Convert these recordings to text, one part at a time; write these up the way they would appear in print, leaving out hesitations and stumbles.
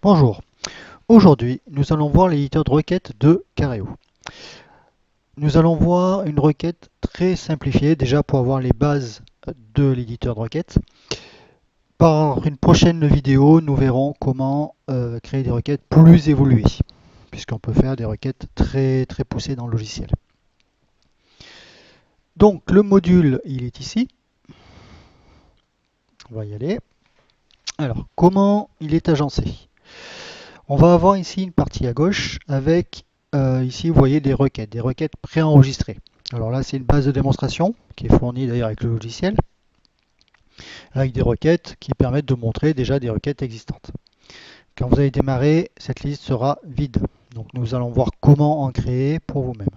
Bonjour, aujourd'hui nous allons voir l'éditeur de requêtes de Careo. Nous allons voir une requête très simplifiée déjà pour avoir les bases de l'éditeur de requêtes. Par une prochaine vidéo, nous verrons comment créer des requêtes plus évoluées, puisqu'on peut faire des requêtes très poussées dans le logiciel. Donc le module, il est ici. On va y aller. Alors, comment il est agencé? On va avoir ici une partie à gauche avec, ici vous voyez des requêtes préenregistrées. Alors là c'est une base de démonstration qui est fournie d'ailleurs avec le logiciel, avec des requêtes qui permettent de montrer déjà des requêtes existantes. Quand vous allez démarrer, cette liste sera vide. Donc nous allons voir comment en créer pour vous-même.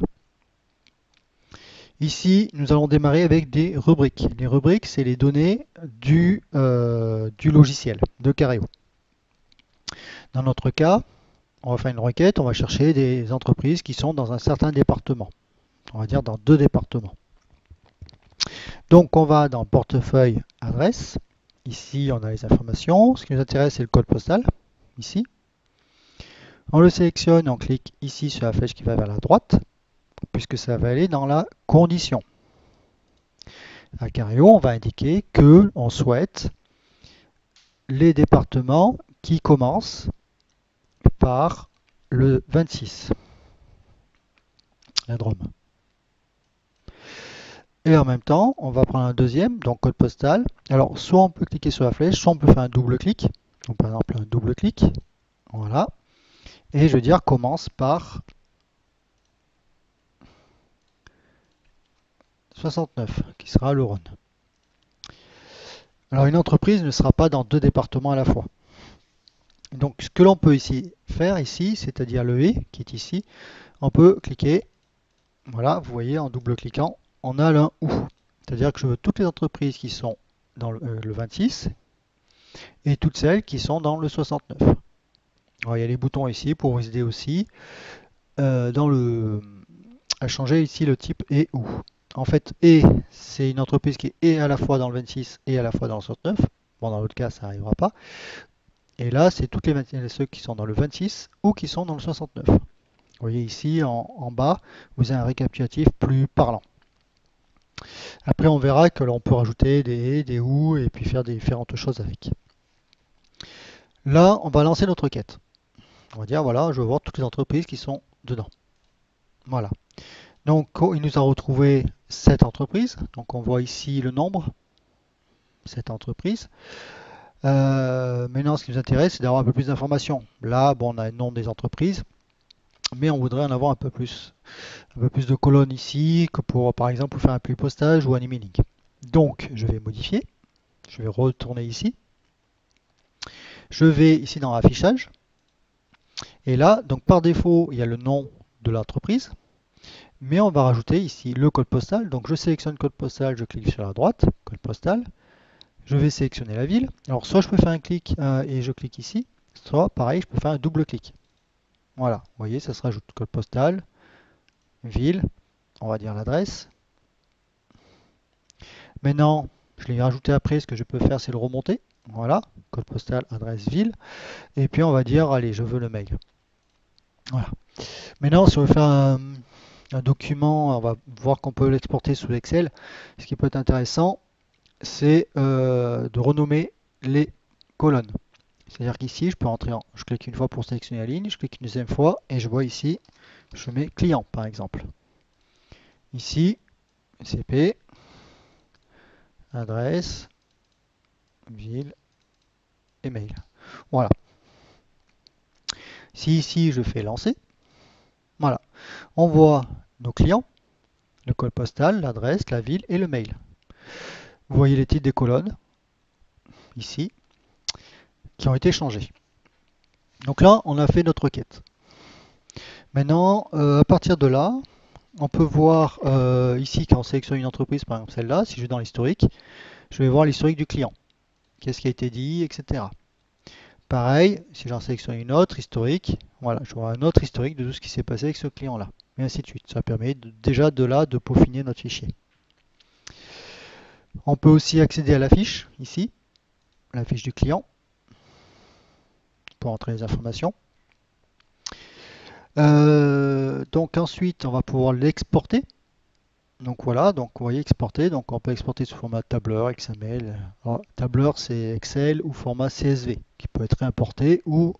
Ici, nous allons démarrer avec des rubriques. Les rubriques, c'est les données du logiciel, de Careo. Dans notre cas, on va faire une requête, on va chercher des entreprises qui sont dans un certain département. On va dire dans 2 départements. Donc on va dans portefeuille adresse. Ici on a les informations. Ce qui nous intéresse c'est le code postal. Ici. On le sélectionne, on clique ici sur la flèche qui va vers la droite, puisque ça va aller dans la condition. À Careo, on va indiquer que on souhaite les départements qui commencent par le 26, la Drôme. Et en même temps, on va prendre un deuxième, donc code postal. Alors, soit on peut cliquer sur la flèche, soit on peut faire un double clic. Donc, par exemple, un double clic. Voilà. Et je veux dire, commence par 69, qui sera le Rhône. Alors, une entreprise ne sera pas dans 2 départements à la fois. Donc, ce que l'on peut ici faire, ici, c'est-à-dire le et, qui est ici, on peut cliquer. Voilà, vous voyez, en double cliquant, on a un ou. C'est-à-dire que je veux toutes les entreprises qui sont dans le 26 et toutes celles qui sont dans le 69. Alors, il y a les boutons ici pour vous aider aussi à changer ici le type et ou. En fait, et c'est une entreprise qui est à la fois dans le 26 et à la fois dans le 69. Bon, dans l'autre cas, ça n'arrivera pas. Et là, c'est toutes ceux qui sont dans le 26 ou qui sont dans le 69. Vous voyez ici en bas, vous avez un récapitulatif plus parlant. Après, on verra que l'on peut rajouter des et, des ou et puis faire différentes choses avec. Là, on va lancer notre requête. On va dire, voilà, je veux voir toutes les entreprises qui sont dedans. Voilà. Donc, il nous a retrouvé 7 entreprises. Donc, on voit ici le nombre, 7 entreprises. Maintenant, ce qui nous intéresse, c'est d'avoir un peu plus d'informations. Là, bon, on a le nom des entreprises, mais on voudrait en avoir un peu plus de colonnes ici, que pour, par exemple, faire un plus postage ou un emailing. Donc, je vais modifier. Je vais retourner ici. Je vais ici dans l'affichage. Et là, donc par défaut, il y a le nom de l'entreprise. Mais on va rajouter ici le code postal. Donc je sélectionne code postal, je clique sur la droite, code postal. Je vais sélectionner la ville. Alors soit je peux faire un clic et je clique ici, soit pareil, je peux faire un double clic. Voilà, vous voyez, ça se rajoute code postal, ville, on va dire l'adresse. Maintenant, je l'ai rajouté après, ce que je peux faire, c'est le remonter. Voilà, code postal, adresse, ville. Et puis on va dire, allez, je veux le mail. Voilà. Maintenant, si on veut faire un document, on va voir qu'on peut l'exporter sous Excel. Ce qui peut être intéressant, c'est de renommer les colonnes. C'est-à-dire qu'ici, je peux entrer je clique une fois pour sélectionner la ligne, je clique une deuxième fois et je vois ici, je mets client par exemple. Ici, CP, adresse, ville, email. Voilà. Si ici je fais lancer, voilà, on voit nos clients, le code postal, l'adresse, la ville et le mail. Vous voyez les titres des colonnes, ici, qui ont été changés. Donc là, on a fait notre requête. Maintenant, à partir de là, on peut voir ici quand on sélectionne une entreprise, par exemple celle-là, si je vais dans l'historique, je vais voir l'historique du client. Qu'est-ce qui a été dit, etc. Pareil, si j'en sélectionne une autre, historique, voilà, je vois un autre historique de tout ce qui s'est passé avec ce client-là. Et ainsi de suite. Ça permet déjà de là de peaufiner notre fichier. On peut aussi accéder à la fiche, ici, la fiche du client, pour entrer les informations. Donc ensuite, on va pouvoir l'exporter. Donc voilà, donc vous voyez exporter, donc on peut exporter sous format tableur, XML. Alors, tableur c'est Excel ou format CSV qui peut être réimporté ou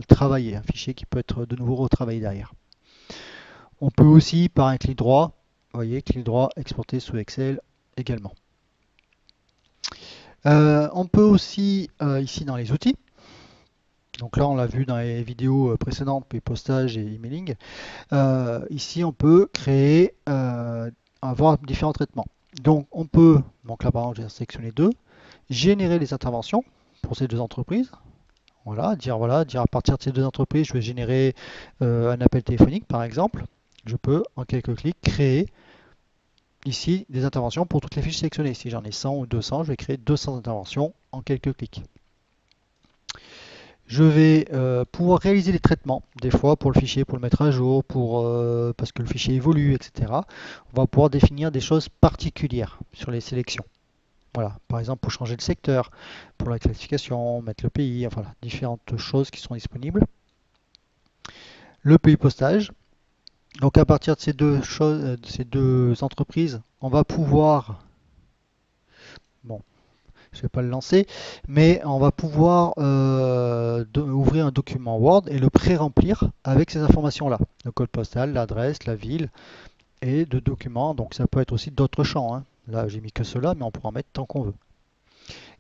travaillé, un fichier qui peut être de nouveau retravaillé derrière. On peut aussi par un clic droit, vous voyez, clic droit, exporter sous Excel également. On peut aussi ici dans les outils, donc là on l'a vu dans les vidéos précédentes, puis postage et emailing. Ici on peut créer, avoir différents traitements. Donc on peut, donc là par exemple j'ai sélectionné deux, générer les interventions pour ces deux entreprises. Voilà, dire à partir de ces deux entreprises je vais générer un appel téléphonique par exemple. Je peux en quelques clics créer ici des interventions pour toutes les fiches sélectionnées. Si j'en ai 100 ou 200, je vais créer 200 interventions en quelques clics. Je vais pouvoir réaliser des traitements, des fois pour le fichier, pour le mettre à jour, parce que le fichier évolue, etc. On va pouvoir définir des choses particulières sur les sélections. Voilà, par exemple pour changer le secteur, pour la classification, mettre le pays, enfin voilà, différentes choses qui sont disponibles. Le pays postage. Donc à partir de ces deux choses, de ces deux entreprises, on va pouvoir, bon, je ne vais pas le lancer, mais on va pouvoir ouvrir un document Word et le pré-remplir avec ces informations-là. Le code postal, l'adresse, la ville et de documents. Donc ça peut être aussi d'autres champs, hein. Là, j'ai mis que cela, mais on pourra en mettre tant qu'on veut.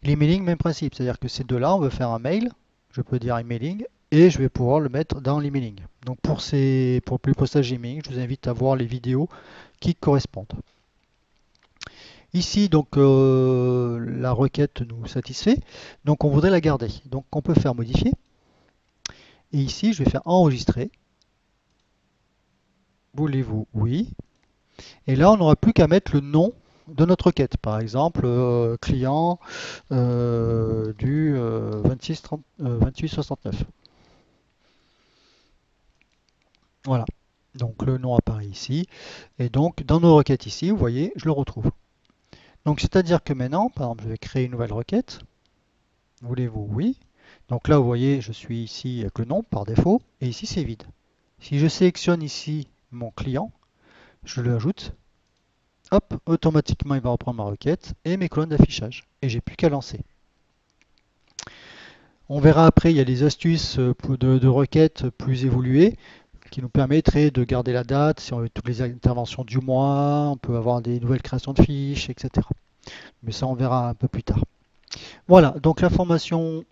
L'emailing, même principe, c'est-à-dire que ces deux-là, on veut faire un mail, je peux dire emailing, et je vais pouvoir le mettre dans l'emailing. Donc pour le postage emailing, je vous invite à voir les vidéos qui correspondent. Ici, donc, la requête nous satisfait, donc on voudrait la garder. Donc on peut faire modifier, et ici je vais faire enregistrer. Voulez-vous? Oui. Et là, on n'aura plus qu'à mettre le nom de notre requête. Par exemple, client du 2869. Voilà. Donc le nom apparaît ici. Et donc dans nos requêtes ici, vous voyez, je le retrouve. Donc c'est-à-dire que maintenant, par exemple, je vais créer une nouvelle requête. Voulez-vous? Oui. Donc là, vous voyez, je suis ici avec le nom par défaut. Et ici, c'est vide. Si je sélectionne ici mon client, je le ajoute. Hop, automatiquement il va reprendre ma requête et mes colonnes d'affichage. Et j'ai plus qu'à lancer. On verra après, il y a des astuces de requêtes plus évoluées qui nous permettraient de garder la date, si on veut toutes les interventions du mois, on peut avoir des nouvelles créations de fiches, etc. Mais ça on verra un peu plus tard. Voilà, donc la formation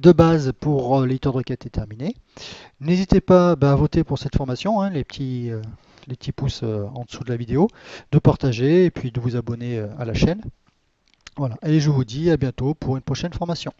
de base pour l'éditeur de requête est terminée. N'hésitez pas à voter pour cette formation, hein, les petits pouces en dessous de la vidéo, de partager et puis de vous abonner à la chaîne. Voilà, et je vous dis à bientôt pour une prochaine formation.